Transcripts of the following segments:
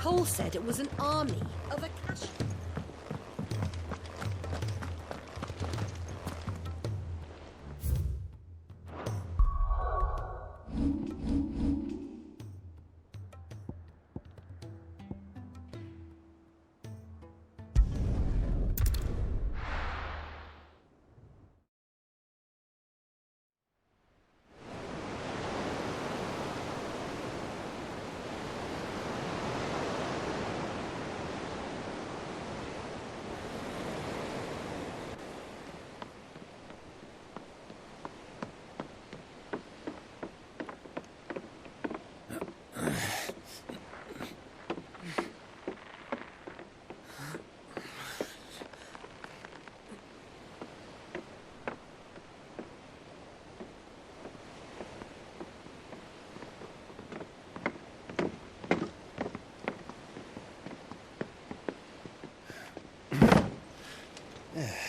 Cole said it was an army of a cash.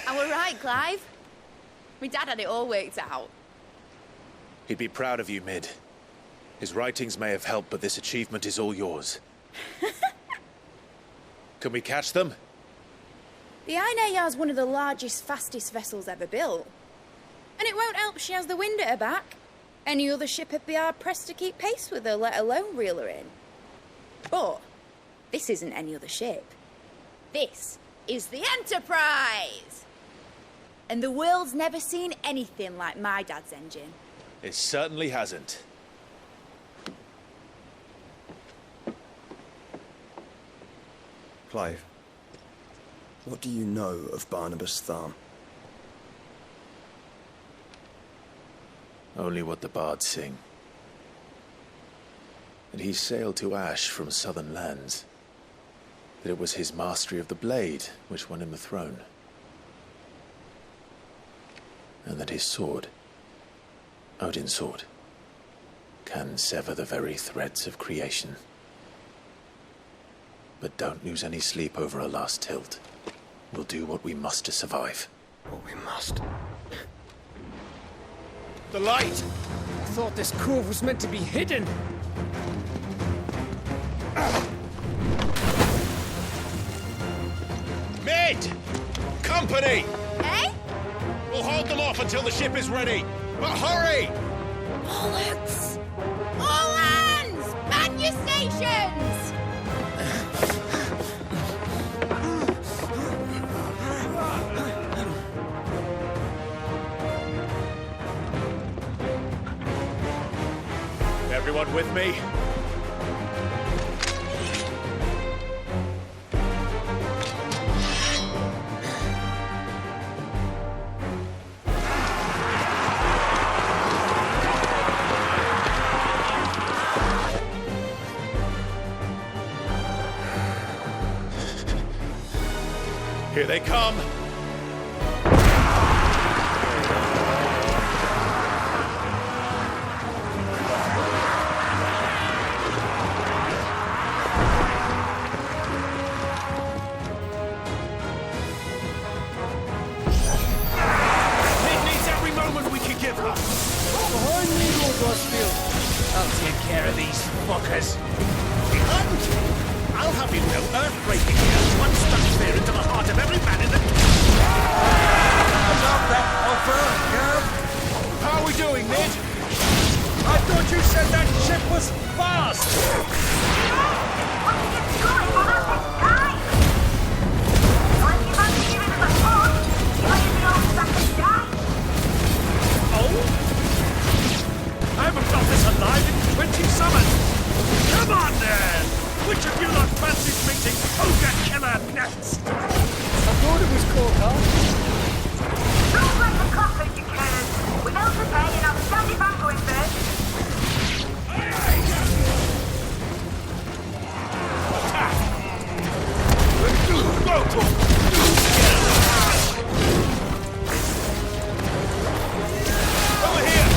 I were right, Clive. My dad had it all worked out. He'd be proud of you, Mid. His writings may have helped, but this achievement is all yours. Can we catch them? The Ainayar's one of the largest, fastest vessels ever built. And it won't help she has the wind at her back. Any other ship would be hard-pressed to keep pace with her, let alone reel her in. But this isn't any other ship. This is the Enterprise! And the world's never seen anything like my dad's engine. It certainly hasn't. Clive, what do you know of Barnabas Tharm? Only what the bards sing. That he sailed to Ash from southern lands. That it was his mastery of the blade which won him the throne. And that his sword, Odin's sword, can sever the very threads of creation. But don't lose any sleep over a last tilt. We'll do what we must to survive. What we must. The light! I thought this cove was meant to be hidden. Mid! Company! Eh? We'll hold them off until the ship is ready. But hurry! Bollocks! All hands! Man your stations! Everyone with me? Here they come! I'll take care of these fuckers. I'll have you know, earth-breaking here once stuck clear into the heart of every man in the... About that offer, Gav? How are we doing, Mid? I thought you said that ship was fast! I haven't felt this alive in 20 summers! Come on then! Which of you lot fancies meeting Ogre Killer next? I thought it was called, huh? Don't let the coffee, you can. Without preparing, I'll stand if I'm going first. Over here!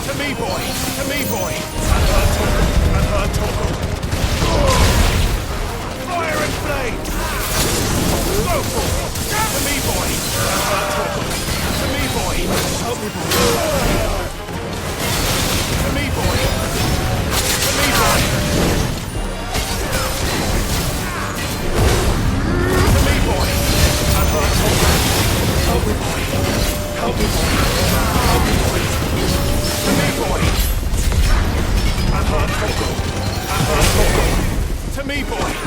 To me, boy! To me, boy! I've heard talk. Fire and flame! Go for it! To me, boy! I've heard talk. To me, boy! Help me, boy! To me, boy! me, boy!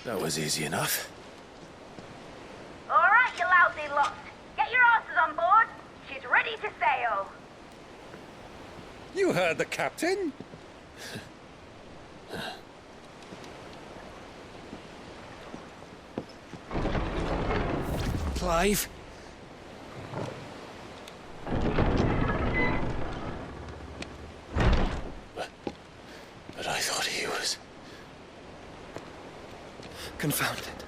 That was easy enough. All right, you lousy lot. Get your asses on board. She's ready to sail. You heard the captain. Clive? But I thought he was... Confound it.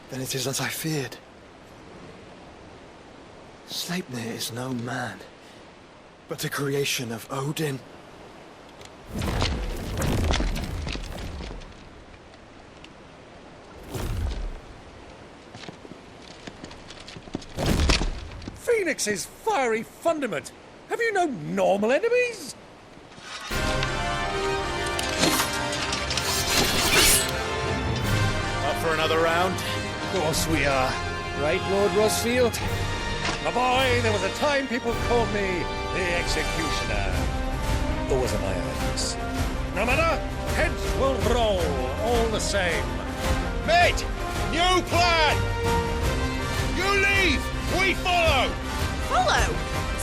Then it is as I feared. Sleipnir is no man, but a creation of Odin. Phoenix's fiery fundament. Have you no normal enemies? Up for another round? Of course we are. Right, Lord Rosfield? My boy, there was a time people called me the Executioner. Or was it my eyes? No matter, heads will roll all the same. Mate! New plan! You leave! We follow! Follow?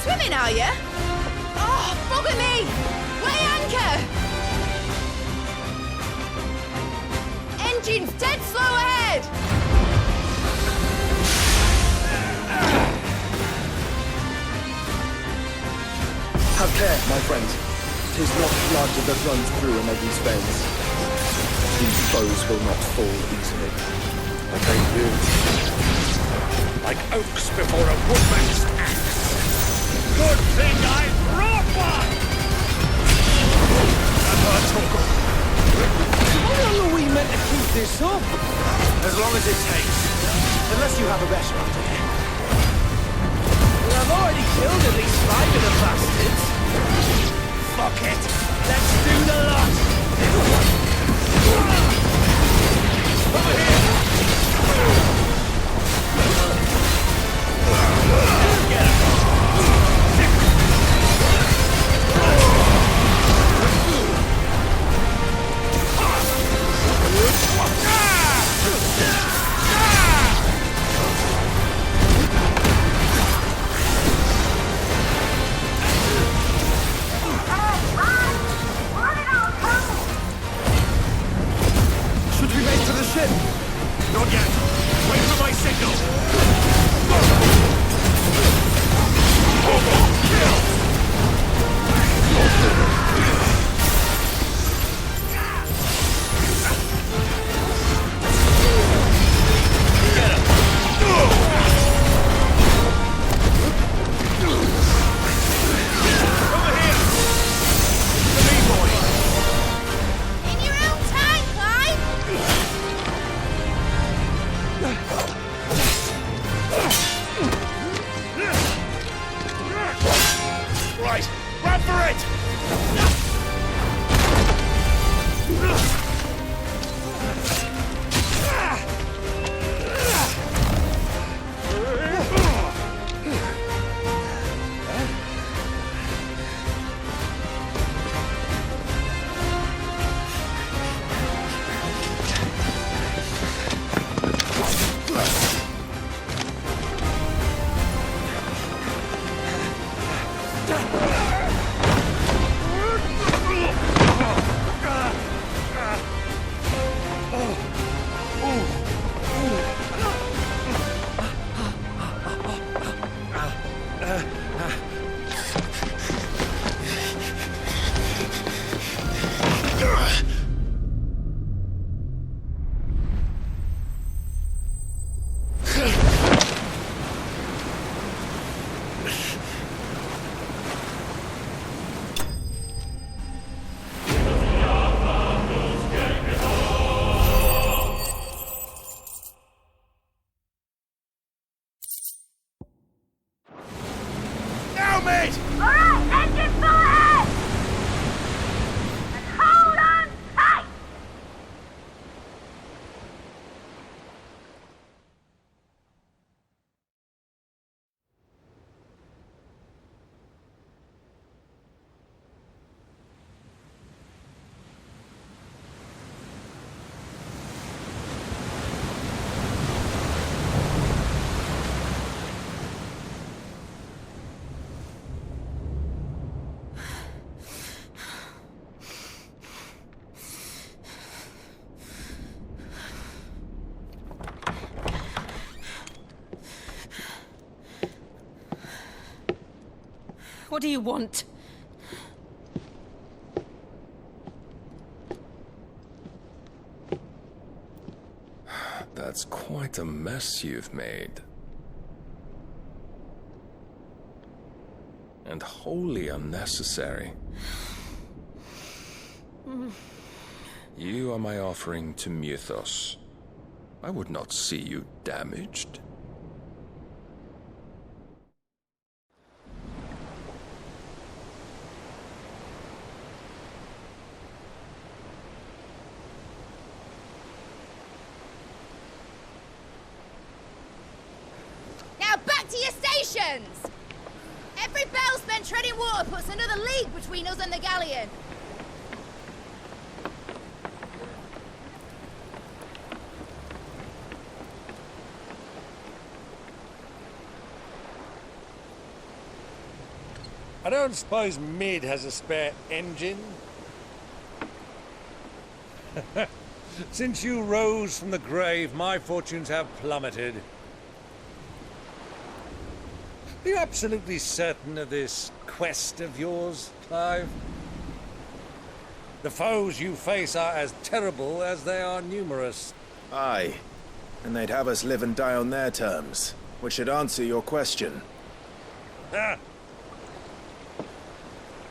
Swimming, are you? Oh, bugger me! Weigh anchor! Engine's dead slow ahead! Have care, my friend. 'Tis not blood that runs through an Eddie's veins. These foes will not fall easily. But they do. Like oaks before a woodman's axe. Good thing I brought one! How long are we meant to keep this up? As long as it takes. Unless you have a better idea. Well, I've already killed at least 5 of the bastards. Fuck it! Let's do the lot! Over here! Get him! Should we make for the ship? Not yet! Wait for my signal! In your own time, Clive! Right! Run for it! What do you want? That's quite a mess you've made. And wholly unnecessary. You are my offering to Mythos. I would not see you damaged. Now back to your stations! Every bell spent treading water puts another league between us and the galleon. I don't suppose Mid has a spare engine? Since you rose from the grave, my fortunes have plummeted. Are you absolutely certain of this quest of yours, Clive? The foes you face are as terrible as they are numerous. Aye. And they'd have us live and die on their terms, which should answer your question. Ah!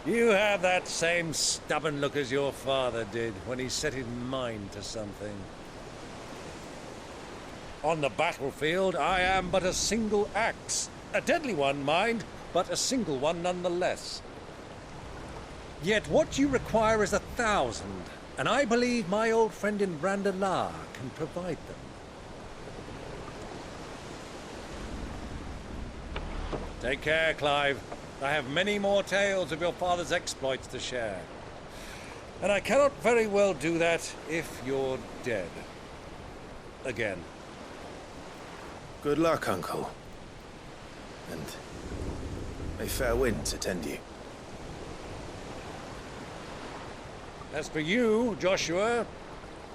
You have that same stubborn look as your father did when he set his mind to something. On the battlefield, I am but a single axe. A deadly one, mind, but a single one nonetheless. Yet what you require is 1,000, and I believe my old friend in Randalar can provide them. Take care, Clive. I have many more tales of your father's exploits to share. And I cannot very well do that if you're dead. Again. Good luck, Uncle. And may fair winds attend you. As for you, Joshua,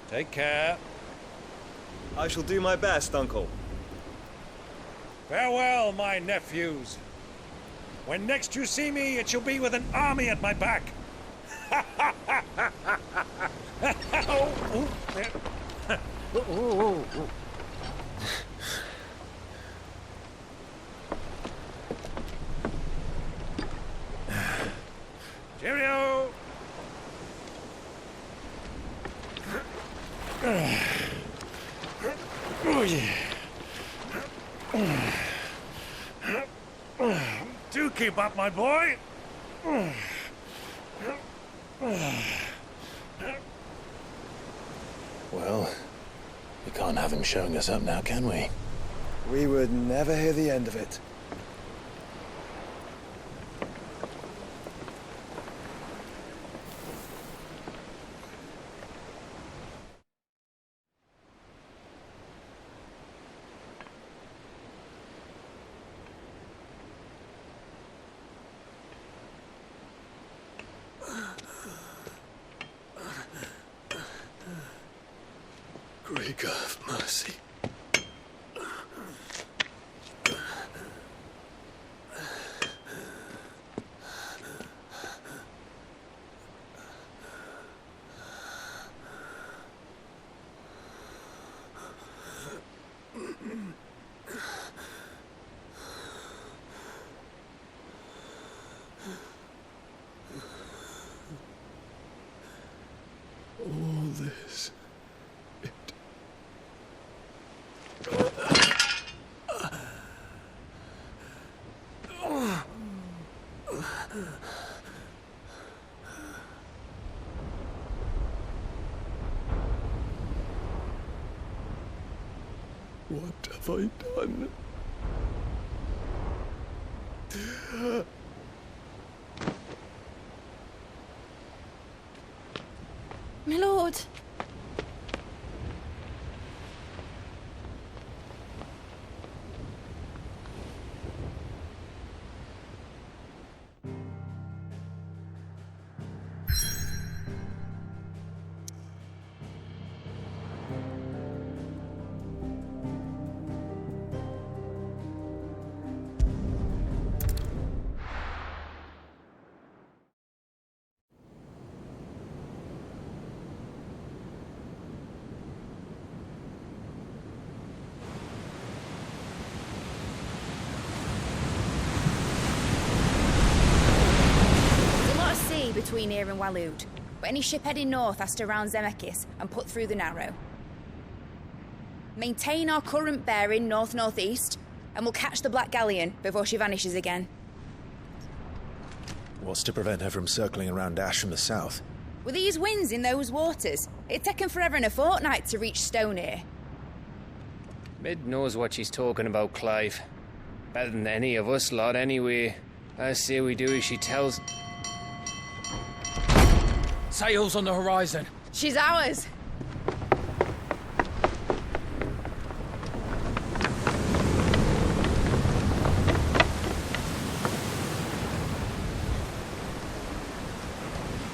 take care. I shall do my best, Uncle. Farewell, my nephews. When next you see me, it shall be with an army at my back. Cheerio! Oh, yeah. Do keep up, my boy. Well, we can't have him showing us up now, can we? We would never hear the end of it. Great God of mercy. All this. What have I done? My lord. between here and Waloed, but any ship heading north has to round Zemeckis and put through the Narrow. Maintain our current bearing north-northeast, and we'll catch the Black Galleon before she vanishes again. What's to prevent her from circling around Ash from the south? With these winds in those waters, it'd taken forever and a fortnight to reach Stone here. Mid knows what she's talking about, Clive. Better than any of us lot, anyway. I say we do as she tells. Sails on the horizon. She's ours.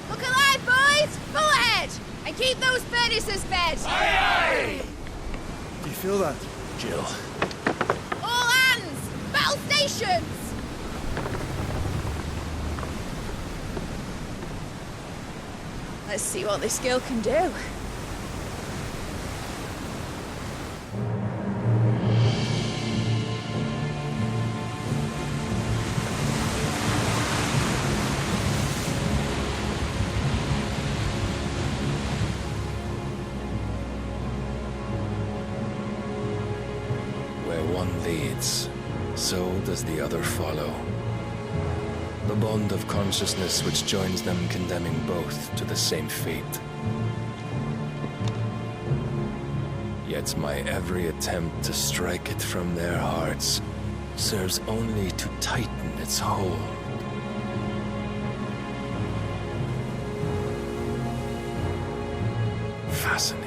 Look alive, boys! Pull ahead! And keep those furnaces fed! Aye, aye! Do you feel that? Jill. All hands! Battle stations! Let's see what this girl can do. Where one leads, so does the other follow. The bond of consciousness which joins them condemning both to the same fate. Yet my every attempt to strike it from their hearts serves only to tighten its hold. Fascinating.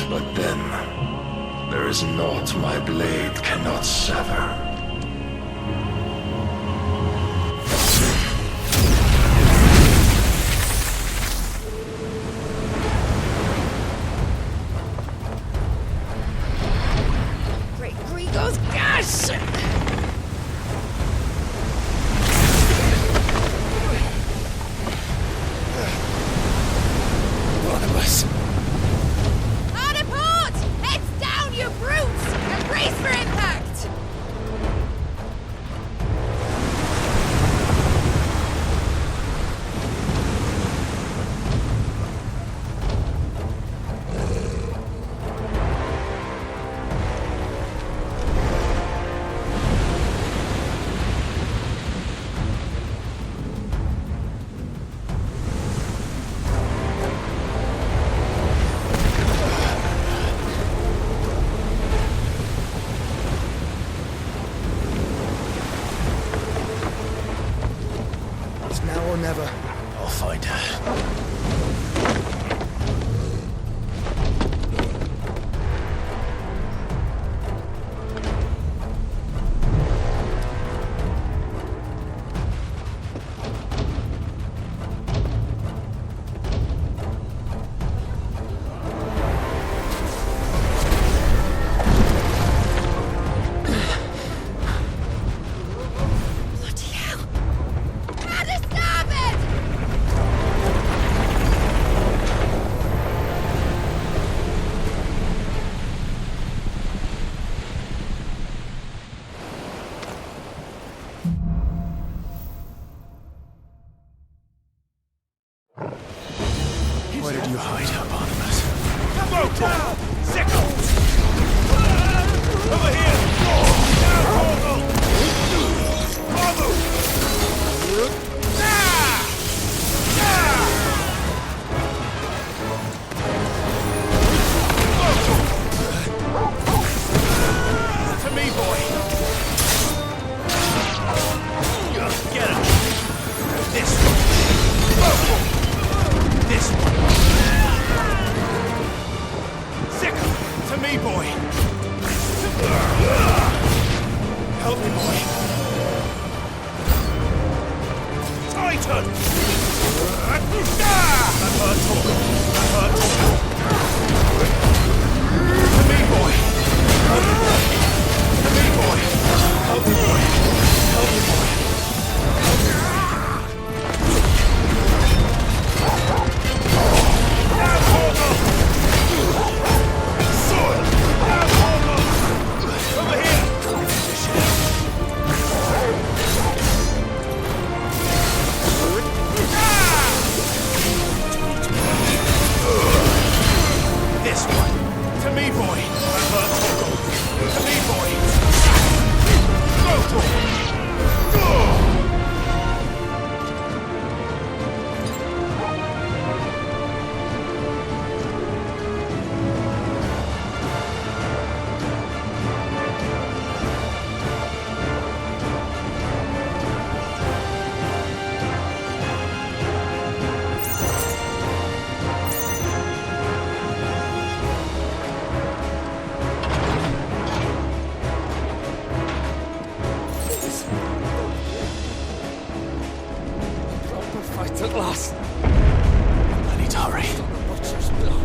But then, there is naught my blade cannot sever. Great Grigos, gas! Barnabas. Hard a port! Heads down, you brutes! And brace for impact! It's now or never. I'll find her. Bloody hell! How to stop it! Where did you hide her, Barnabas? Come down! Sickles! Over here! Now, Corvo! Corvo! Ah! Ah! To me, boy! fast. I need to hurry. Butcher's blood.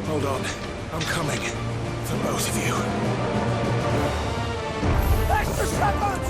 Hold on. I'm coming. For both of you. Extra shepherds!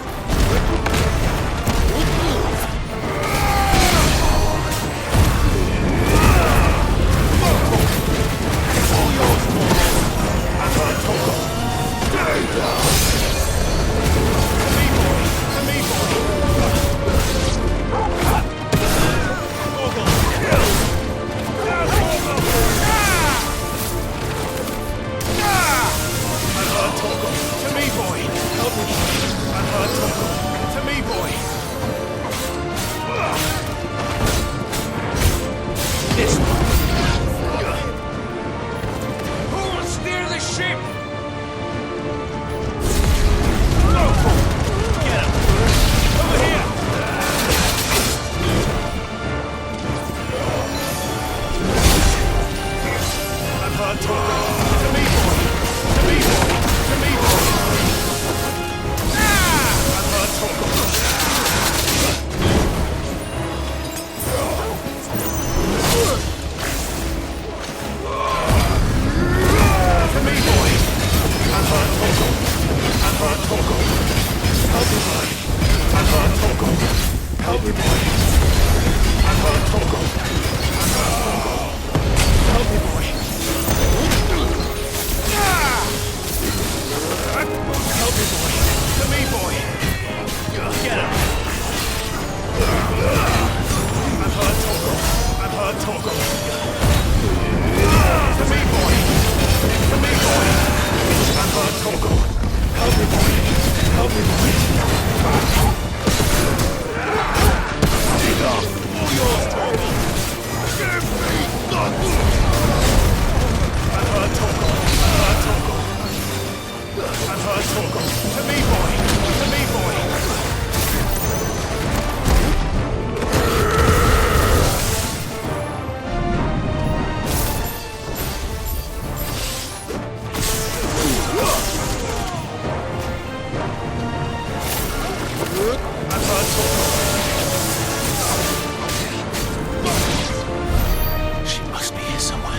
She must be here somewhere.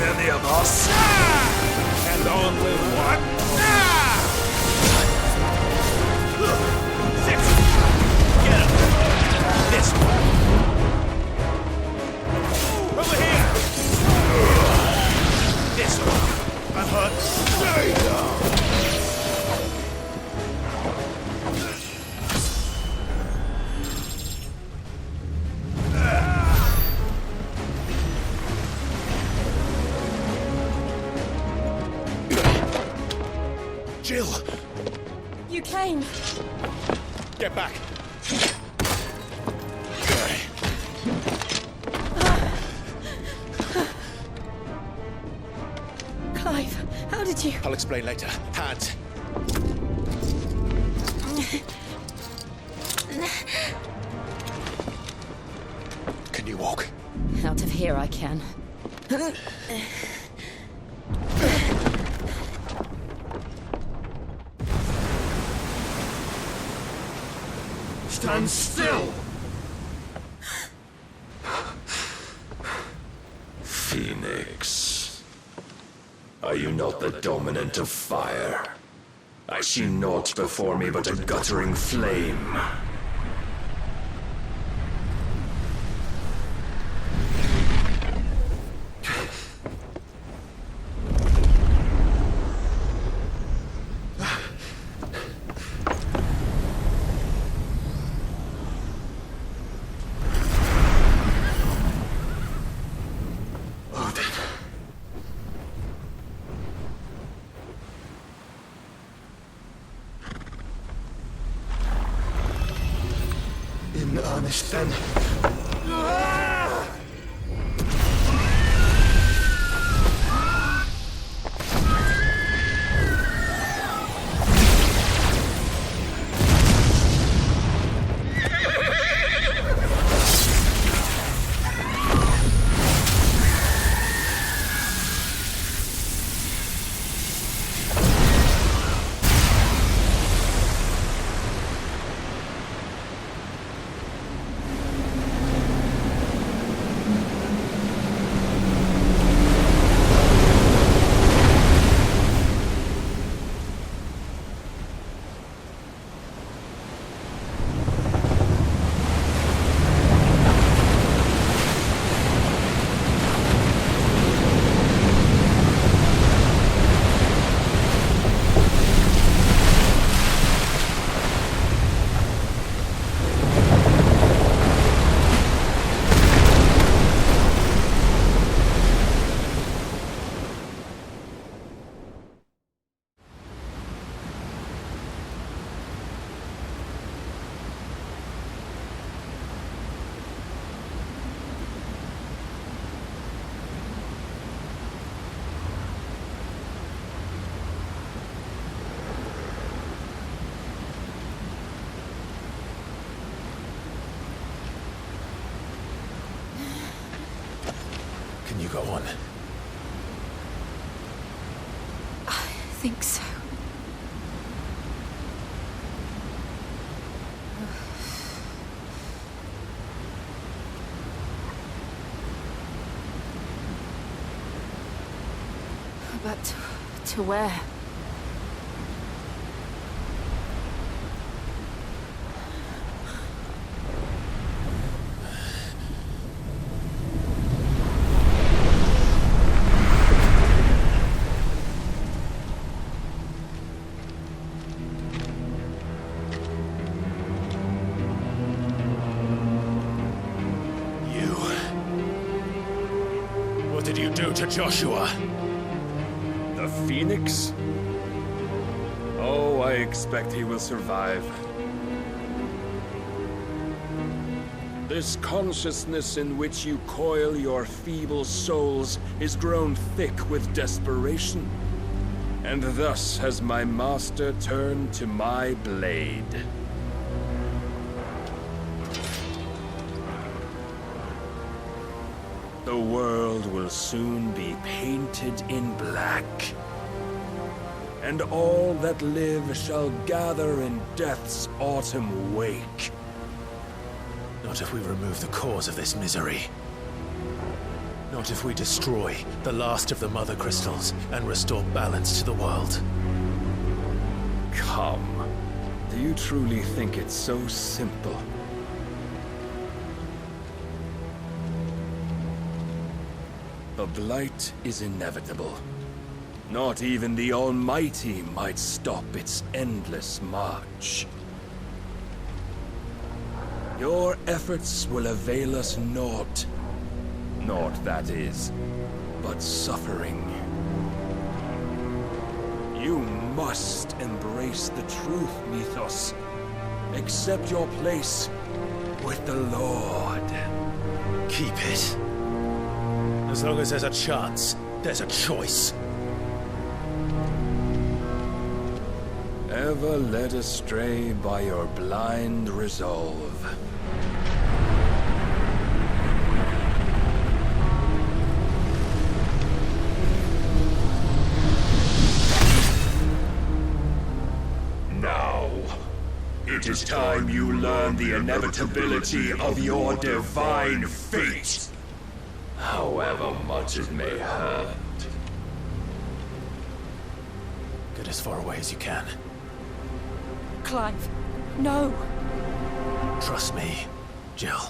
Many of us. And only one. Six. Get him. This one. Over here. This one. I'm hurt. Stay down. Jill! You came. Get back! Clive, how did you... I'll explain later. Hands. Can you walk? Out of here I can. Stand still! not the dominant of fire. I see naught before me but a guttering flame. In earnest, then. Can you go on? I think so. But to where? What did you do to Joshua? The Phoenix? Oh, I expect he will survive. This consciousness in which you coil your feeble souls is grown thick with desperation. And thus has my master turned to my blade. The world will soon be painted in black. And all that live shall gather in death's autumn wake. Not if we remove the cause of this misery. Not if we destroy the last of the Mother Crystals and restore balance to the world. Come. Do you truly think it's so simple? The blight is inevitable. Not even the Almighty might stop its endless march. Your efforts will avail us naught. Naught, that is, but suffering. You must embrace the truth, Mythos. Accept your place with the Lord. Keep it. As long as there's a chance, there's a choice. Ever led astray by your blind resolve. Now, it is time you learn the inevitability of your divine fate. However much it may hurt. as far away as you can. Clive, no. Trust me, Jill.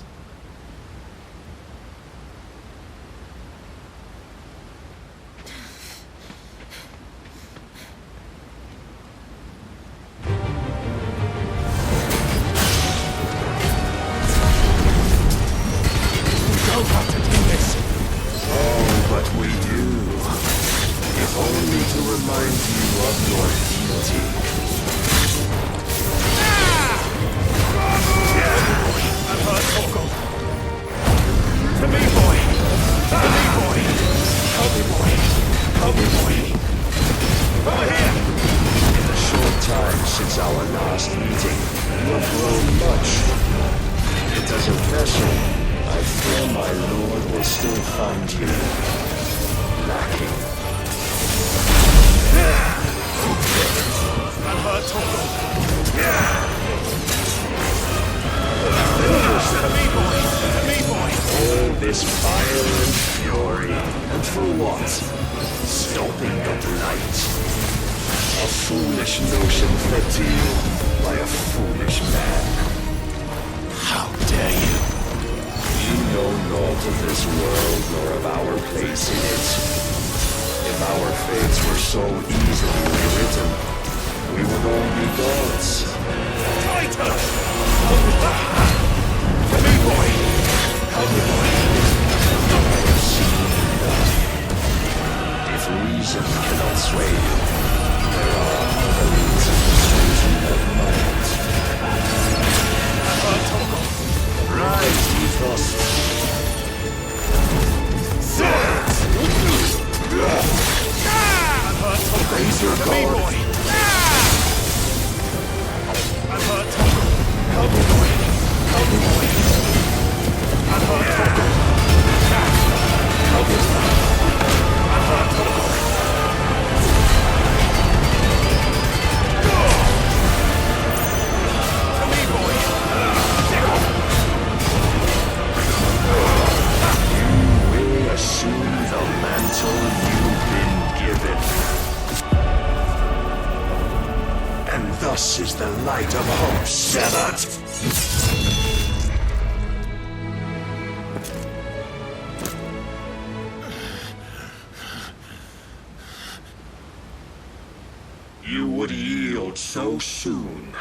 You would yield so soon.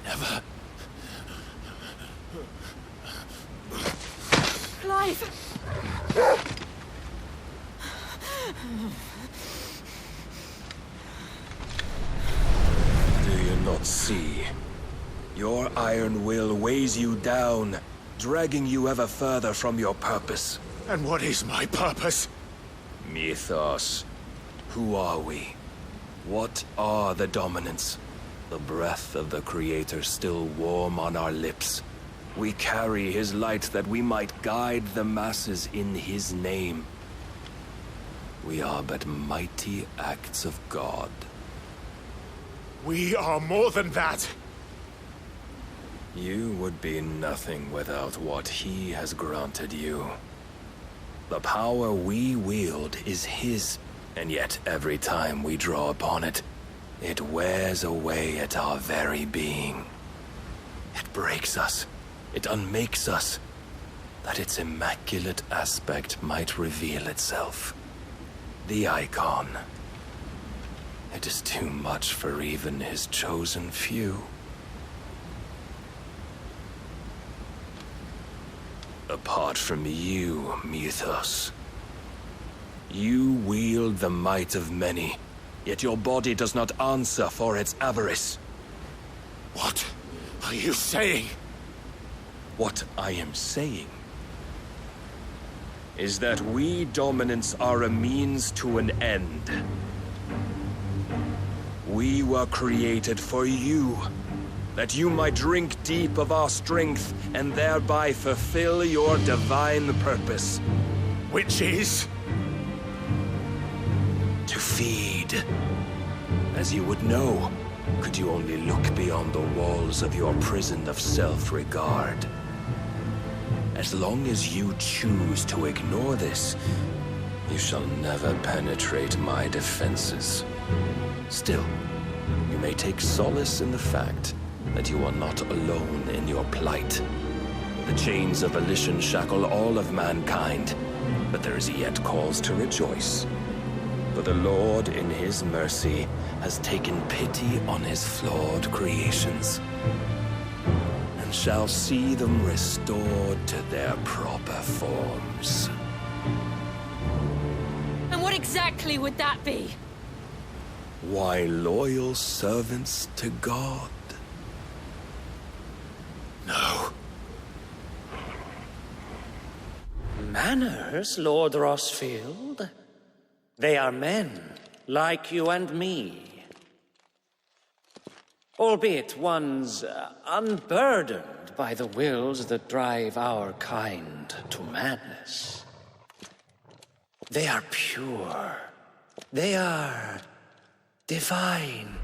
Never. Clive! Do you not see? Your iron will weighs you down, dragging you ever further from your purpose. And what is my purpose? Mythos. Who are we? What are the dominants? The breath of the Creator still warm on our lips. We carry his light that we might guide the masses in his name. We are but mighty acts of God. We are more than that. You would be nothing without what he has granted you. The power we wield is his, and yet every time we draw upon it, it wears away at our very being. It breaks us. It unmakes us, that its immaculate aspect might reveal itself. The icon. It is too much for even his chosen few. Apart from you, Mythos, you wield the might of many, yet your body does not answer for its avarice. What are you saying? What I am saying is that we dominants are a means to an end. We were created for you, that you might drink deep of our strength and thereby fulfill your divine purpose. Which is? To feed. As you would know, could you only look beyond the walls of your prison of self-regard. As long as you choose to ignore this, you shall never penetrate my defenses. Still, you may take solace in the fact that you are not alone in your plight. The chains of volition shackle all of mankind, but there is yet cause to rejoice. For the Lord, in his mercy, has taken pity on his flawed creations, and shall see them restored to their proper forms. And what exactly would that be? Why, loyal servants to God. No. Manners, Lord Rossfield? They are men, like you and me. Albeit ones unburdened by the wills that drive our kind to madness. They are pure. They are divine.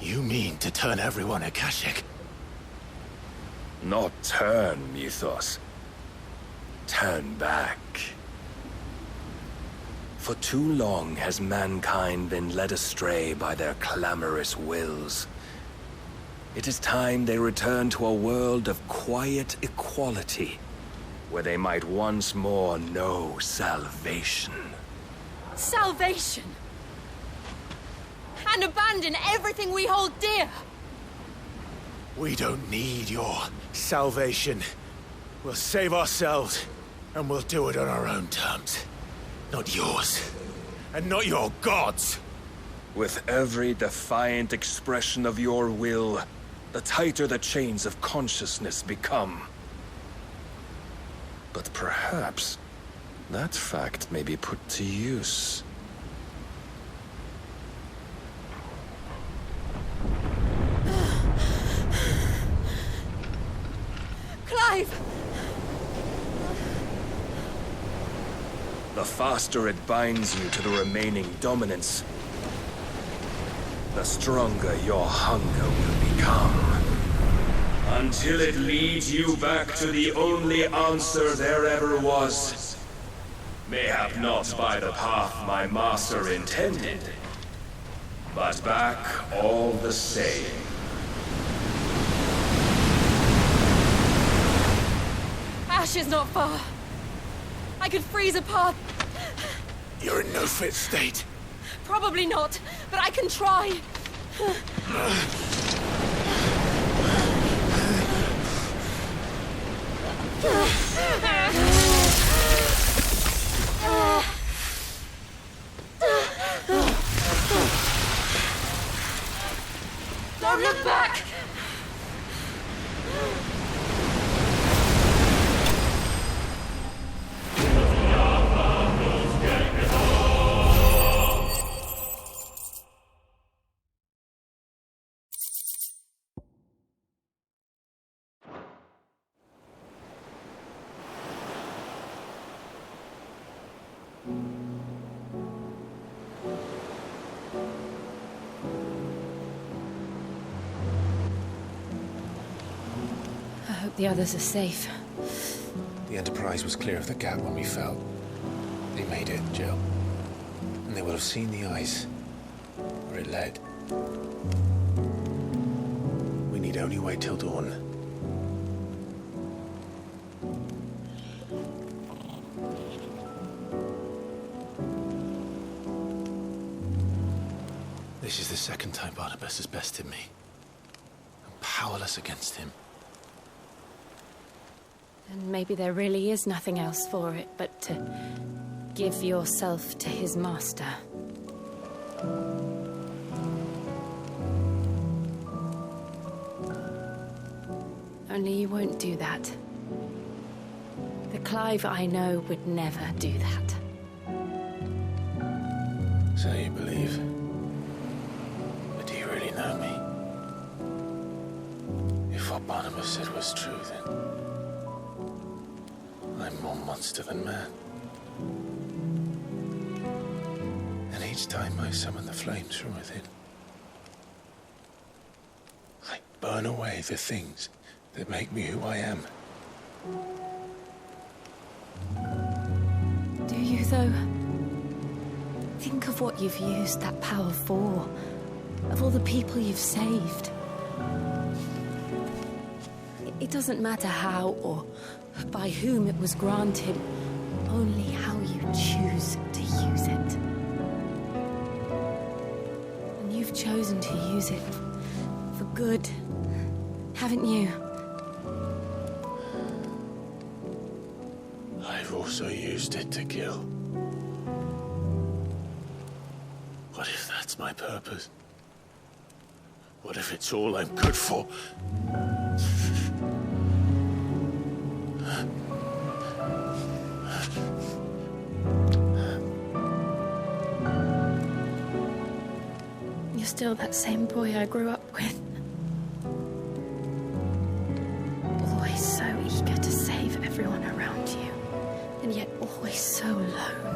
You mean to turn everyone Akashic? Not turn, Mythos. Turn back. For too long has mankind been led astray by their clamorous wills. It is time they return to a world of quiet equality, where they might once more know salvation. Salvation? And abandon everything we hold dear? We don't need your salvation. We'll save ourselves, and we'll do it on our own terms. Not yours. And not your gods. With every defiant expression of your will, the tighter the chains of consciousness become. But perhaps that fact may be put to use. Clive! The faster it binds you to the remaining dominance, the stronger your hunger will become. Until it leads you back to the only answer there ever was. Mayhap not by the path my master intended, but back all the same. Ash is not far. I could freeze a path. You're in no fit state. Probably not, but I can try. Don't look back! I hope the others are safe. The Enterprise was clear of the gap when we fell. They made it, Jill. And they will have seen the ice where it led. We need only wait till dawn. This is the second time Barnabas has bested me. I'm powerless against him. And maybe there really is nothing else for it but to give yourself to his master. Only you won't do that. The Clive I know would never do that. So you believe? But do you really know me? If what Barnabas said was true, then I'm more monster than man. And each time I summon the flames from within, I burn away the things that make me who I am. Do you, though? Think of what you've used that power for, of all the people you've saved. It doesn't matter how or by whom it was granted, only how you choose to use it. And you've chosen to use it for good, haven't you? I've also used it to kill. What if that's my purpose? What if it's all I'm good for? You're still that same boy I grew up with. Always so eager to save everyone around you, and yet always so alone.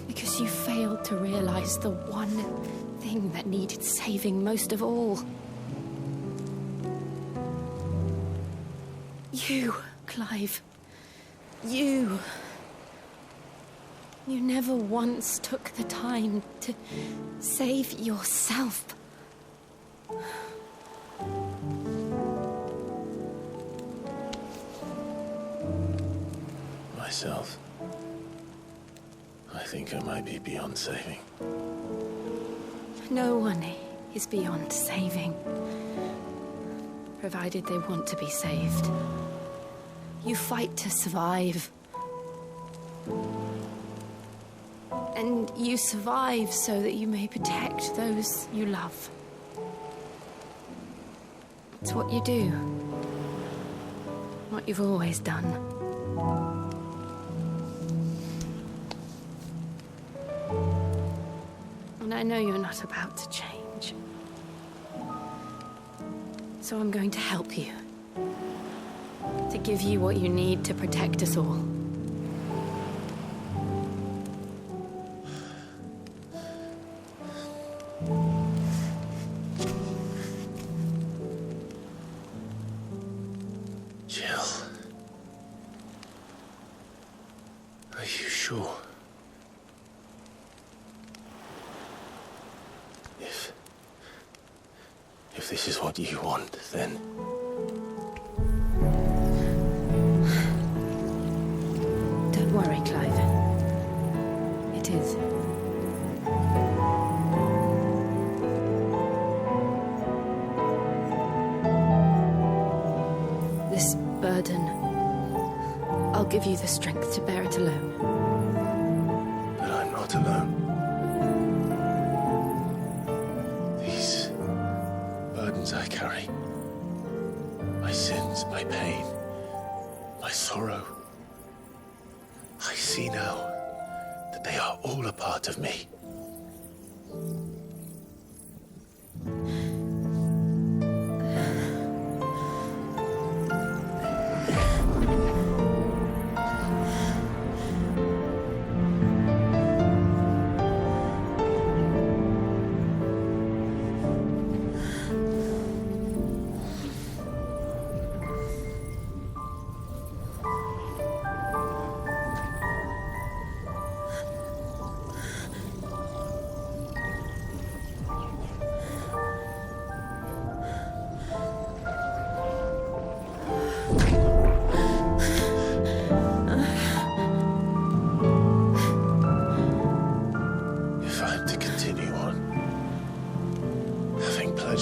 Because you failed to realize the one thing that needed saving most of all. You, Clive. You. You never once took the time to save yourself. Myself. I think I might be beyond saving. No one is beyond saving, provided they want to be saved. You fight to survive. And you survive so that you may protect those you love. It's what you do. What you've always done. And I know you're not about to change. So I'm going to help you. To give you what you need to protect us all. Jill. Are you sure? If this is what you want, then... Don't worry, Clive. It is. This burden, I'll give you the strength to bear it alone. But I'm not alone. These burdens I carry, my sins, my pain, my sorrow, I see now that they are all a part of me.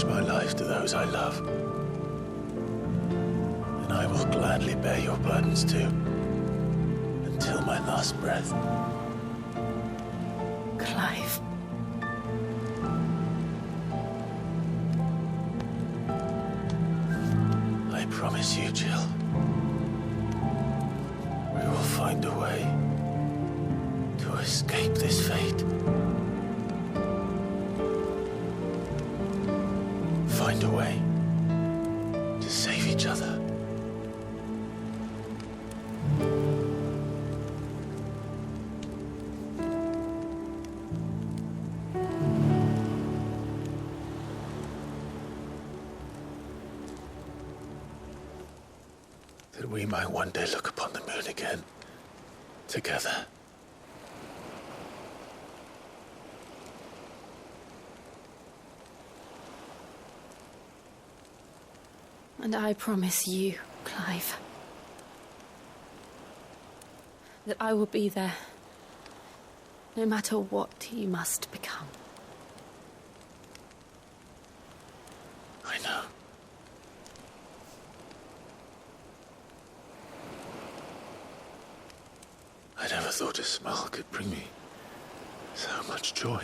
My life to those I love. And I will gladly bear your burdens too, until my last breath. Clive. I promise you, Jill, we will find a way to escape this fate. Find a way to save each other. That we might one day look upon the moon again, together, And I promise you, Clive, that I will be there, no matter what you must become. I know. I never thought a smile could bring me so much joy.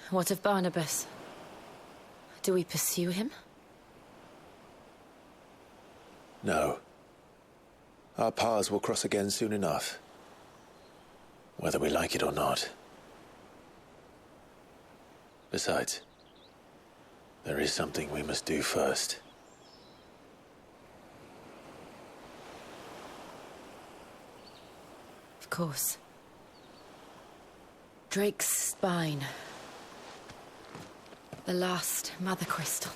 What of Barnabas? Do we pursue him? No. Our paths will cross again soon enough. Whether we like it or not. Besides, there is something we must do first. Of course. Drake's spine. The last Mother Crystal.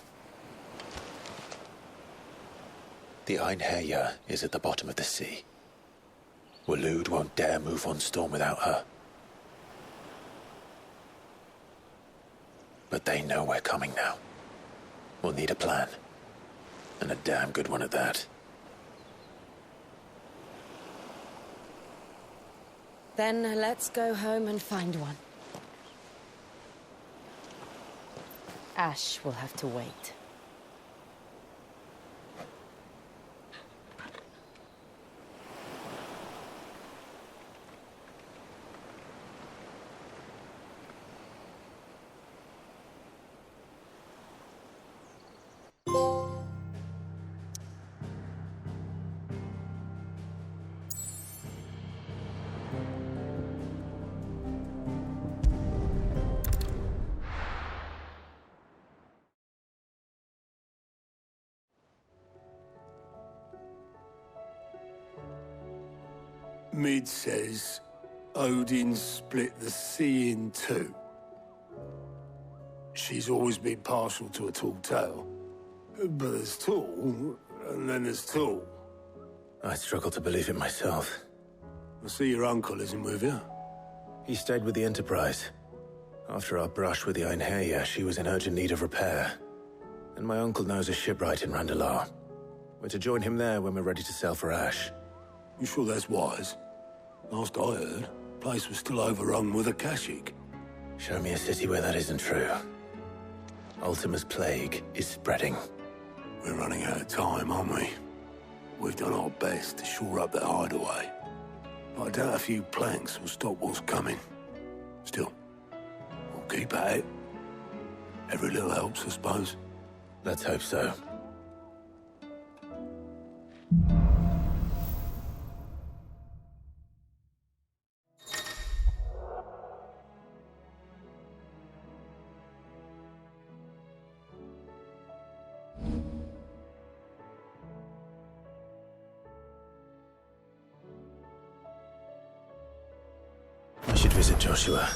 The Einherjar is at the bottom of the sea. Waloed won't dare move on Storm without her. But they know we're coming now. We'll need a plan. And a damn good one at that. Then let's go home and find one. Ash will have to wait. Mid says Odin split the sea in two. She's always been partial to a tall tale. But there's tall, and then there's tall. I struggle to believe it myself. I see your uncle isn't with you. He stayed with the Enterprise. After our brush with the Einherjar, she was in urgent need of repair. And my uncle knows a shipwright in Randalar. We're to join him there when we're ready to sail for Ash. You sure that's wise? Last I heard, the place was still overrun with Akashic. Show me a city where that isn't true. Ultima's plague is spreading. We're running out of time, aren't we? We've done our best to shore up that hideaway. But I doubt a few planks will stop what's coming. Still, we'll keep at it. Every little helps, I suppose. Let's hope so. I should visit Joshua,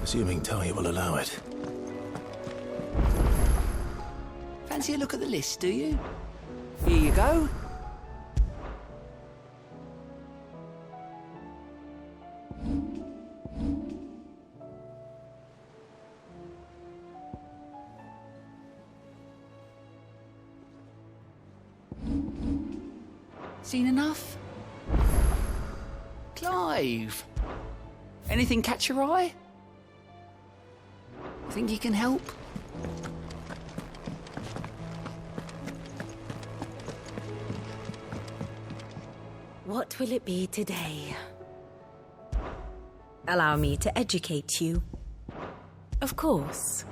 assuming Talia will allow it. Fancy a look at the list, do you? Here you go. Seen enough? Clive! Anything catch your eye? Think you can help? What will it be today? Allow me to educate you. Of course.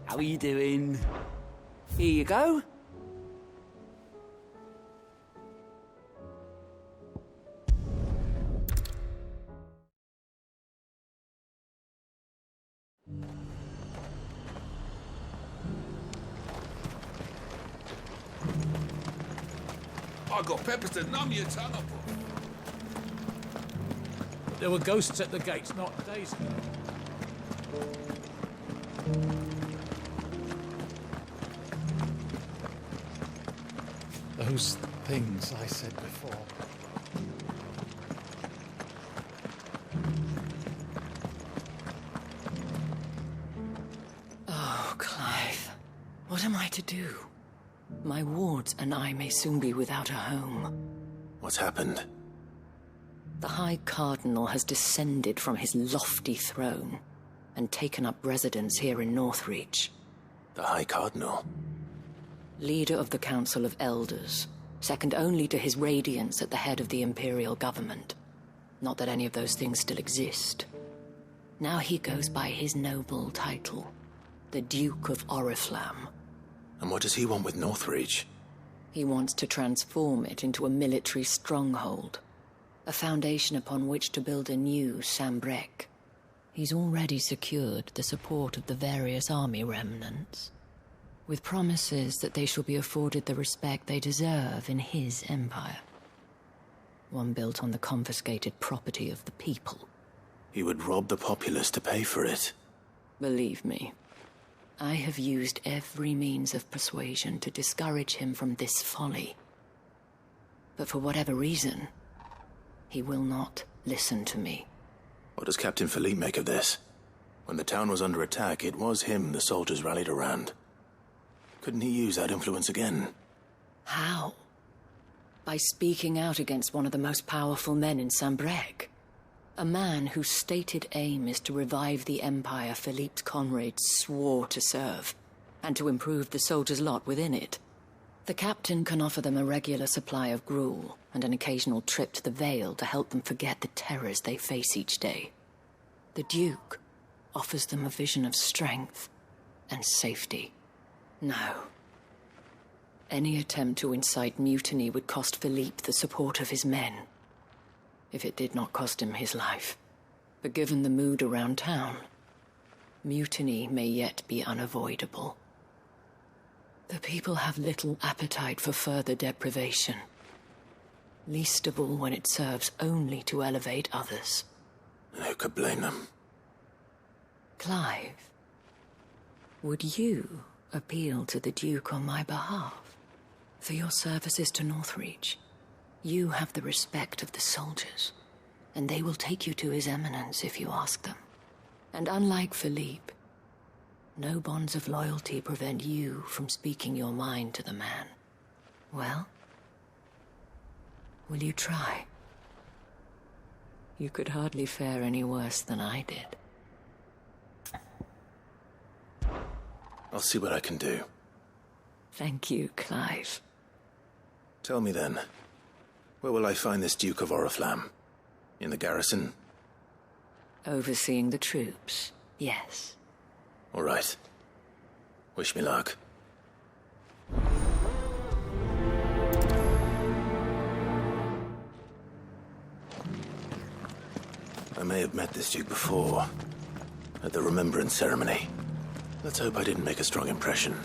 How are you doing? Here you go. I got peppers to numb your tongue up. There were ghosts at the gates not days ago. Those things I said before. Oh, Clive. What am I to do? My wards and I may soon be without a home. What's happened? The High Cardinal has descended from his lofty throne and taken up residence here in Northreach. The High Cardinal? Leader of the Council of Elders, second only to his Radiance at the head of the Imperial government. Not that any of those things still exist. Now he goes by his noble title, the Duke of Oriflamme. And what does he want with Northreach? He wants to transform it into a military stronghold, a foundation upon which to build a new Sambrec. He's already secured the support of the various army remnants, with promises that they shall be afforded the respect they deserve in his empire. One built on the confiscated property of the people. He would rob the populace to pay for it. Believe me, I have used every means of persuasion to discourage him from this folly. But for whatever reason, he will not listen to me. What does Captain Philippe make of this? When the town was under attack, it was him the soldiers rallied around. Couldn't he use that influence again? How? By speaking out against one of the most powerful men in Sambrec. A man whose stated aim is to revive the empire Philippe's comrades swore to serve, and to improve the soldiers' lot within it. The captain can offer them a regular supply of gruel, and an occasional trip to the Vale to help them forget the terrors they face each day. The Duke offers them a vision of strength and safety. No. Any attempt to incite mutiny would cost Philippe the support of his men, if it did not cost him his life. But given the mood around town, mutiny may yet be unavoidable. The people have little appetite for further deprivation, least of all when it serves only to elevate others. And who could blame them? Clive, would you appeal to the Duke on my behalf? For your services to Northreach, you have the respect of the soldiers, and they will take you to His Eminence if you ask them. And unlike Philippe, no bonds of loyalty prevent you from speaking your mind to the man. Well, will you try? You could hardly fare any worse than I did. I'll see what I can do. Thank you, Clive. Tell me then, where will I find this Duke of Oriflamme? In the garrison? Overseeing the troops, yes. All right. Wish me luck. I may have met this Duke before, at the Remembrance Ceremony. Let's hope I didn't make a strong impression.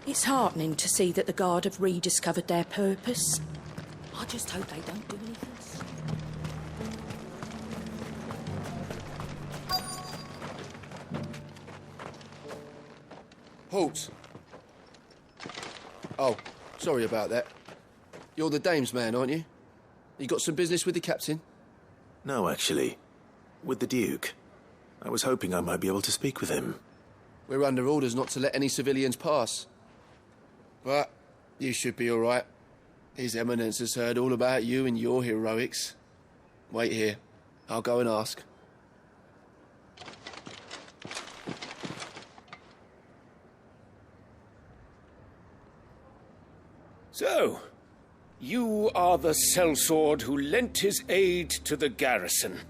It's heartening to see that the Guard have rediscovered their purpose. I just hope they don't do anything. Halt! Oh, sorry about that. You're the dame's man, aren't you? You got some business with the captain? No, actually. With the Duke. I was hoping I might be able to speak with him. We're under orders not to let any civilians pass. But you should be all right. His Eminence has heard all about you and your heroics. Wait here. I'll go and ask. So, you are the sellsword who lent his aid to the garrison.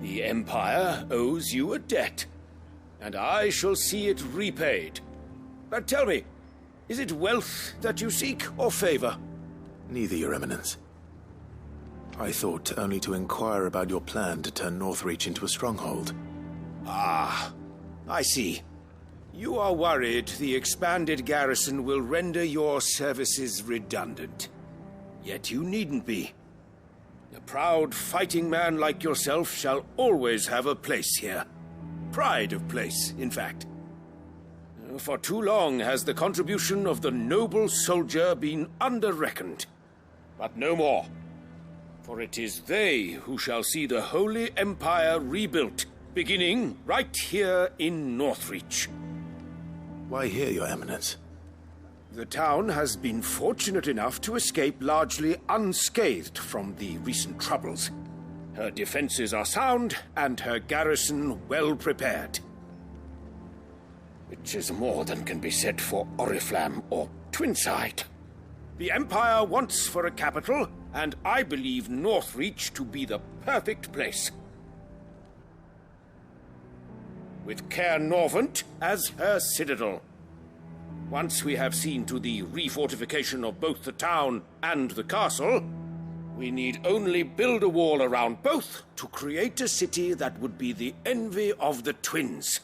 The Empire owes you a debt, and I shall see it repaid. But tell me, is it wealth that you seek, or favor? Neither, Your Eminence. I thought only to inquire about your plan to turn Northreach into a stronghold. Ah, I see. You are worried the expanded garrison will render your services redundant. Yet you needn't be. A proud fighting man like yourself shall always have a place here. Pride of place, in fact. For too long has the contribution of the noble soldier been under-reckoned. But no more. For it is they who shall see the Holy Empire rebuilt, beginning right here in Northreach. Why here, Your Eminence? The town has been fortunate enough to escape largely unscathed from the recent troubles. Her defenses are sound, and her garrison well prepared. Which is more than can be said for Oriflamme or Twinside. The Empire wants for a capital, and I believe Northreach to be the perfect place. With Caer Norvent as her citadel. Once we have seen to the refortification of both the town and the castle, we need only build a wall around both to create a city that would be the envy of the twins.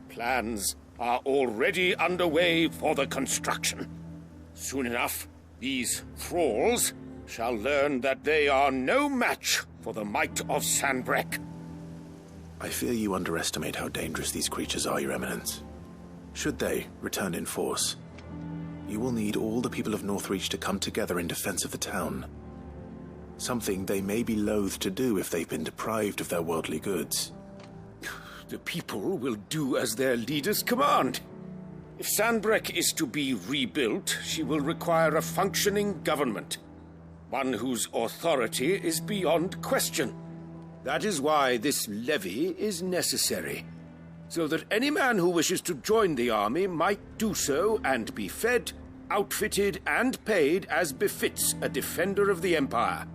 Plans are already underway for the construction. Soon enough, these thralls shall learn that they are no match for the might of Sanbreque. I fear you underestimate how dangerous these creatures are, Your Eminence. Should they return in force, you will need all the people of Northreach to come together in defense of the town. Something they may be loath to do if they've been deprived of their worldly goods. The people will do as their leaders command. If Sanbreque is to be rebuilt, she will require a functioning government. One whose authority is beyond question. That is why this levy is necessary, so that any man who wishes to join the army might do so and be fed, outfitted, and paid as befits a defender of the Empire.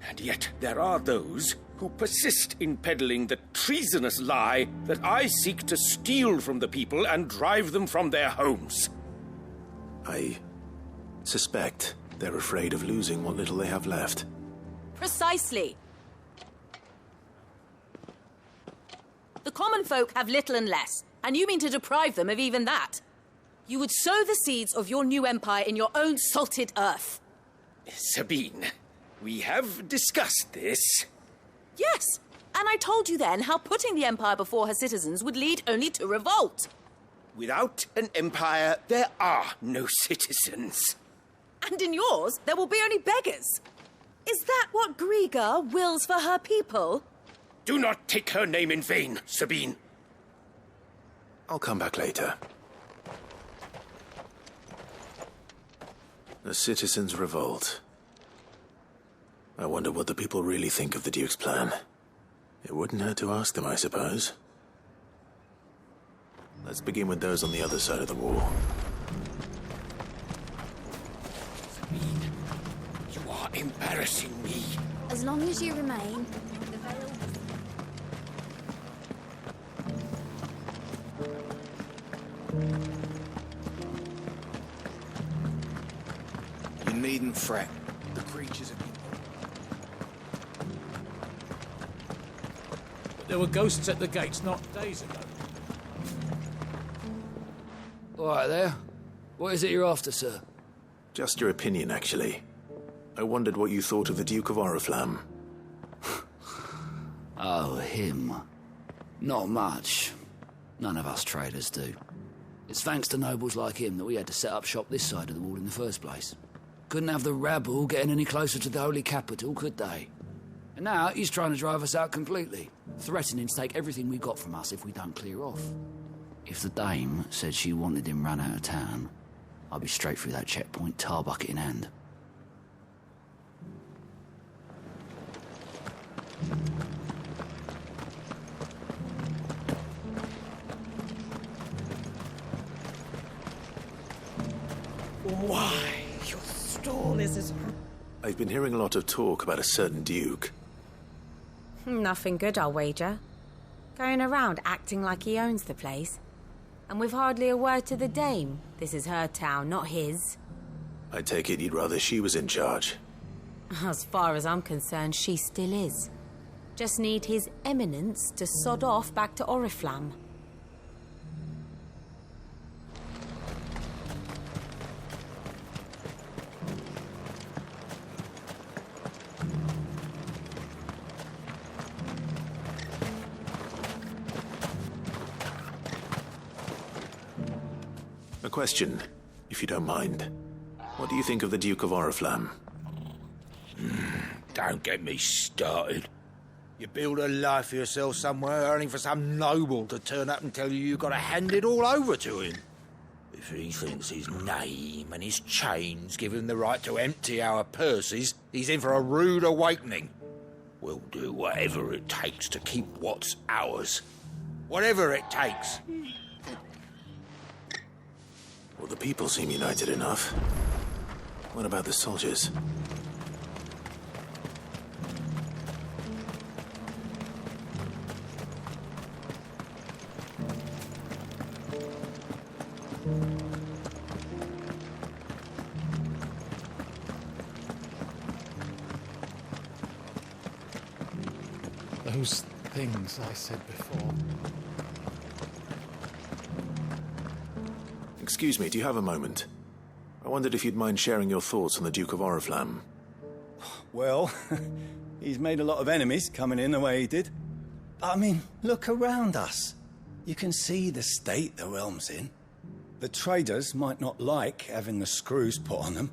And yet there are those who persist in peddling the treasonous lie that I seek to steal from the people and drive them from their homes. I suspect they're afraid of losing what little they have left. Precisely. The common folk have little and less, and you mean to deprive them of even that. You would sow the seeds of your new empire in your own salted earth. Sabine, we have discussed this. Yes, and I told you then how putting the empire before her citizens would lead only to revolt. Without an empire, there are no citizens. And in yours, there will be only beggars. Is that what Griga wills for her people? Do not take her name in vain, Sabine. I'll come back later. The citizens revolt. I wonder what the people really think of the Duke's plan. It wouldn't hurt to ask them, I suppose. Let's begin with those on the other side of the wall. Sabine, you are embarrassing me. As long as you remain, the veil... You needn't fret. The creatures are... There were ghosts at the gates not days ago. All right there. What is it you're after, sir? Just your opinion, actually. I wondered what you thought of the Duke of Oriflamme. Oh, him. Not much. None of us traders do. It's thanks to nobles like him that we had to set up shop this side of the wall in the first place. Couldn't have the rabble getting any closer to the holy capital, could they? And now he's trying to drive us out completely, threatening to take everything we got from us if we don't clear off. If the dame said she wanted him run out of town, I'd be straight through that checkpoint, tar bucket in hand. Why, your stall is as... I've been hearing a lot of talk about a certain duke. Nothing good, I'll wager. Going around acting like he owns the place. And with hardly a word to the dame. This is her town, not his. I take it you'd rather she was in charge. As far as I'm concerned, she still is. Just need his eminence to sod off back to Oriflamme. A question, if you don't mind. What do you think of the Duke of Oriflamme? Don't get me started. You build a life for yourself somewhere, only for some noble to turn up and tell you you've got to hand it all over to him. If he thinks his name and his chains give him the right to empty our purses, he's in for a rude awakening. We'll do whatever it takes to keep what's ours. Whatever it takes. Well, the people seem united enough. What about the soldiers? Those things I said before. Excuse me, do you have a moment? I wondered if you'd mind sharing your thoughts on the Duke of Oriflamme. Well, he's made a lot of enemies coming in the way he did. I mean, look around us. You can see the state the realm's in. The traders might not like having the screws put on them,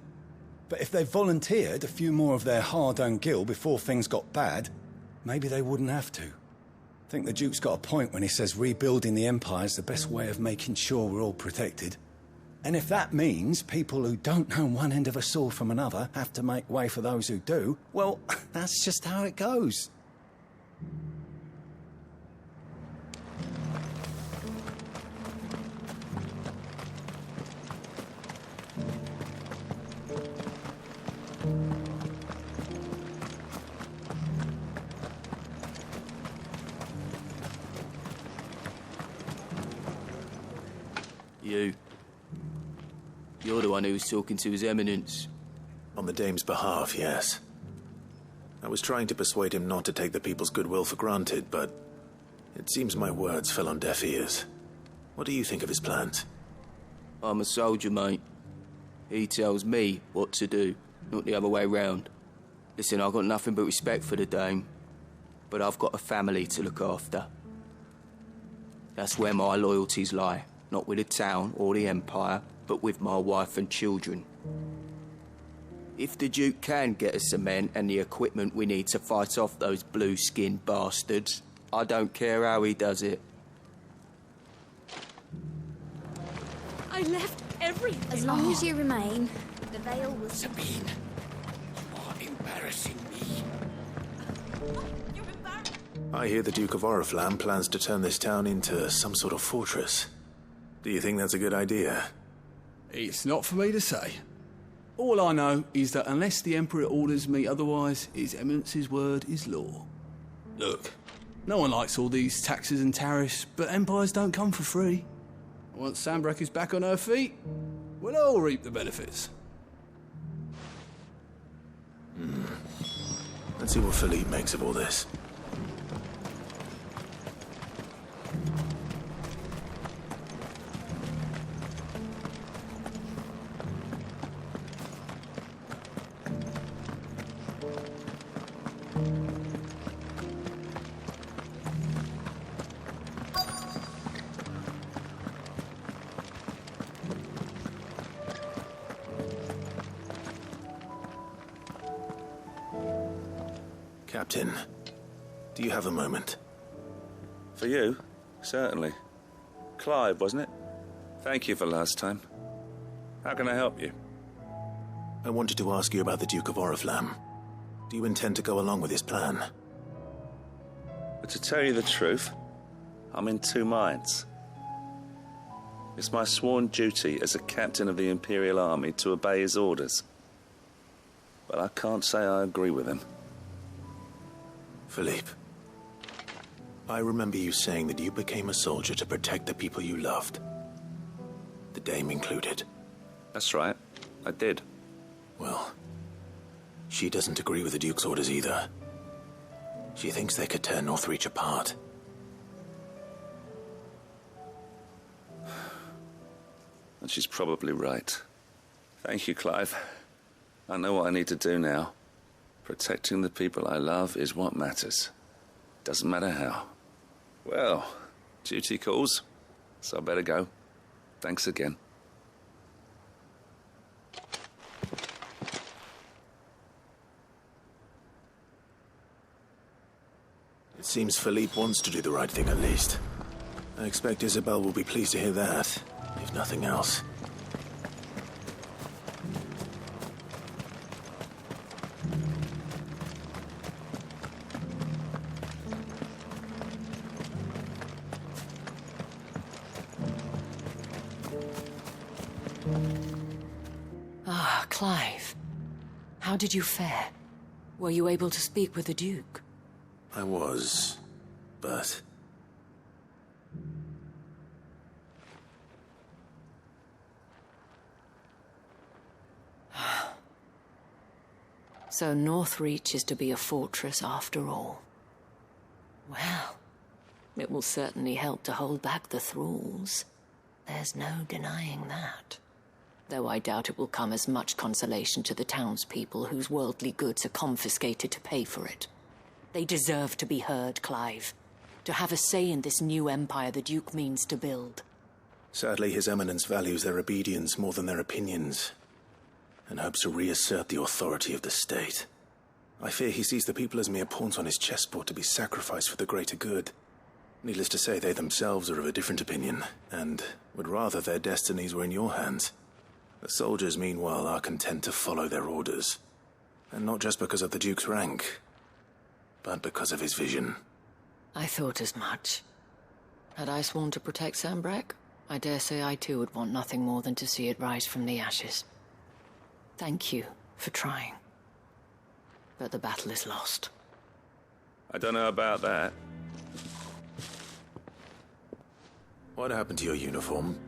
but if they volunteered a few more of their hard-earned gil before things got bad, maybe they wouldn't have to. I think the Duke's got a point when he says rebuilding the Empire's the best way of making sure we're all protected. And if that means people who don't know one end of a sword from another have to make way for those who do, well, that's just how it goes. You're the one who was talking to His Eminence. On the dame's behalf, yes. I was trying to persuade him not to take the people's goodwill for granted, but it seems my words fell on deaf ears. What do you think of his plans? I'm a soldier, mate. He tells me what to do, not the other way round. Listen, I've got nothing but respect for the dame, but I've got a family to look after. That's where my loyalties lie, not with the town or the Empire, but with my wife and children. If the Duke can get us the men and the equipment we need to fight off those blue-skinned bastards, I don't care how he does it. I left everything. As long as you remain, the veil will... Sabine, you are embarrassing me. I hear the Duke of Oriflamme plans to turn this town into some sort of fortress. Do you think that's a good idea? It's not for me to say. All I know is that unless the Emperor orders me otherwise, His Eminence's word is law. Look, no one likes all these taxes and tariffs, but empires don't come for free. Once Sanbreque is back on her feet, we'll all reap the benefits. Let's see what Philippe makes of all this. Captain, do you have a moment? For you? Certainly. Clive, wasn't it? Thank you for last time. How can I help you? I wanted to ask you about the Duke of Oriflamme. Do you intend to go along with his plan? But to tell you the truth, I'm in two minds. It's my sworn duty as a captain of the Imperial Army to obey his orders. But I can't say I agree with him. Philippe, I remember you saying that you became a soldier to protect the people you loved. The Dame included. That's right, I did. Well, she doesn't agree with the Duke's orders either. She thinks they could tear Northreach apart. And she's probably right. Thank you, Clive. I know what I need to do now. Protecting the people I love is what matters. Doesn't matter how. Well, duty calls, so I better go. Thanks again. It seems Philippe wants to do the right thing at least. I expect Isabel will be pleased to hear that, if nothing else. Ah, Clive. How did you fare? Were you able to speak with the Duke? I was, but... So Northreach is to be a fortress after all. Well, it will certainly help to hold back the thralls. There's no denying that. Though I doubt it will come as much consolation to the townspeople whose worldly goods are confiscated to pay for it. They deserve to be heard, Clive. To have a say in this new empire the Duke means to build. Sadly, His Eminence values their obedience more than their opinions, and hopes to reassert the authority of the state. I fear he sees the people as mere pawns on his chessboard to be sacrificed for the greater good. Needless to say, they themselves are of a different opinion, and would rather their destinies were in your hands. The soldiers, meanwhile, are content to follow their orders. And not just because of the Duke's rank, but because of his vision. I thought as much. Had I sworn to protect Sanbreque, I dare say I too would want nothing more than to see it rise from the ashes. Thank you for trying. But the battle is lost. I don't know about that. What happened to your uniform?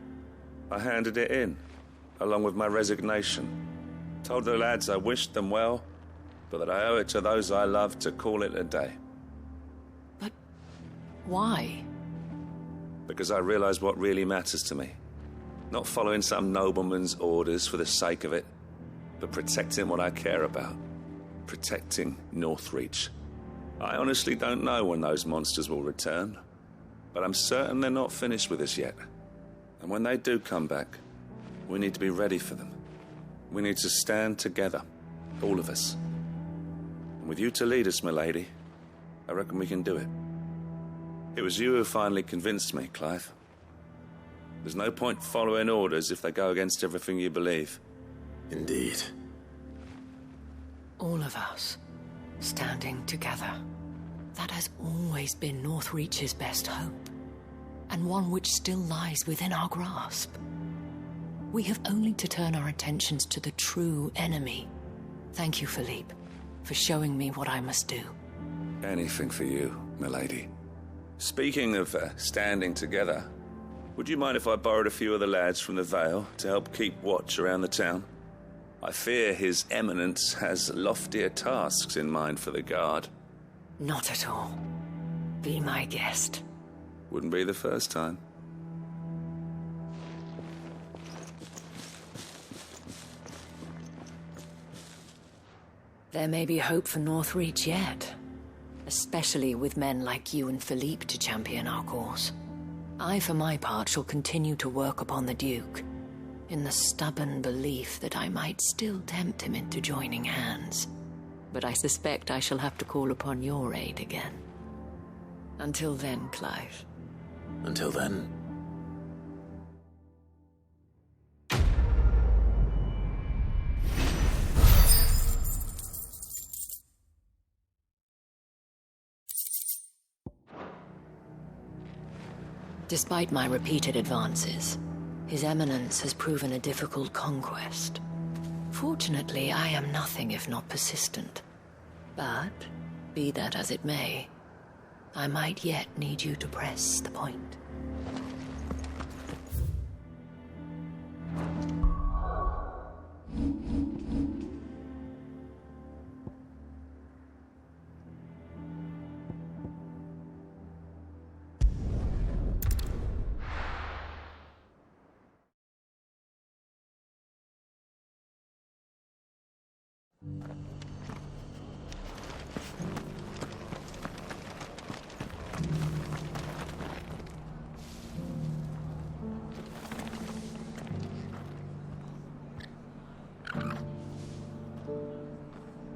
I handed it in, along with my resignation. Told the lads I wished them well, but that I owe it to those I love to call it a day. But why? Because I realized what really matters to me. Not following some nobleman's orders for the sake of it, but protecting what I care about. Protecting Northreach. I honestly don't know when those monsters will return, but I'm certain they're not finished with us yet. And when they do come back, we need to be ready for them. We need to stand together, all of us. And with you to lead us, milady, I reckon we can do it. It was you who finally convinced me, Clive. There's no point following orders if they go against everything you believe. Indeed. All of us, standing together. That has always been Northreach's best hope, and one which still lies within our grasp. We have only to turn our attentions to the true enemy. Thank you, Philippe, for showing me what I must do. Anything for you, milady. Speaking of standing together, would you mind if I borrowed a few of the lads from the Vale to help keep watch around the town? I fear His Eminence has loftier tasks in mind for the guard. Not at all. Be my guest. Wouldn't be the first time. There may be hope for Northreach yet, especially with men like you and Philippe to champion our cause. I, for my part, shall continue to work upon the Duke, in the stubborn belief that I might still tempt him into joining hands. but I suspect I shall have to call upon your aid again. Until then, Clive. Until then. Despite my repeated advances, His Eminence has proven a difficult conquest. Fortunately, I am nothing if not persistent. But, be that as it may, I might yet need you to press the point.